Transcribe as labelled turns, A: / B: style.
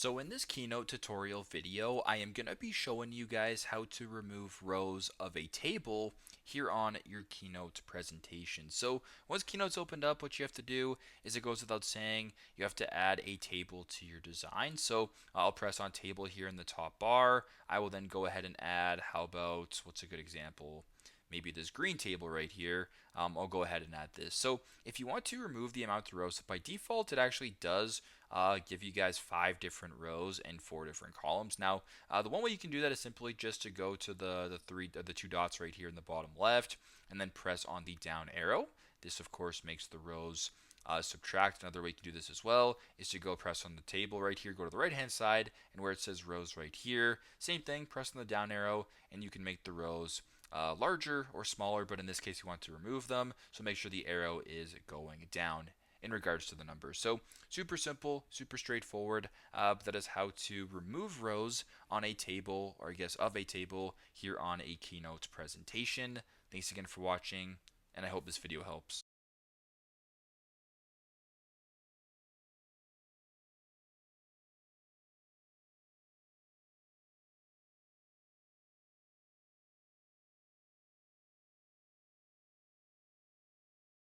A: So in this Keynote tutorial video, I am going to be showing you guys how to remove rows of a table here on your Keynote presentation. So once Keynote's opened up, what you have to do is, it goes without saying, you have to add a table to your design. So I'll press on table here in the top bar. I will then go ahead and add, how about, what's a good example? Maybe this green table right here. I'll go ahead and add this. So if you want to remove the amount of rows, by default it actually does give you guys 5 different rows and 4 different columns. Now the one way you can do that is simply just to go to the 2 dots right here in the bottom left and then press on the down arrow. This of course makes the rows subtract. Another way you can do this as well is to go press on the table right here, go to the right hand side, and where it says rows right here, same thing, press on the down arrow and you can make the rows larger or smaller, but in this case you want to remove them, so make sure the arrow is going down in regards to the numbers. So super simple, super straightforward, but that is how to remove rows on a table, or I guess of a table, here on a Keynote presentation. Thanks again for watching, and I hope this video helps.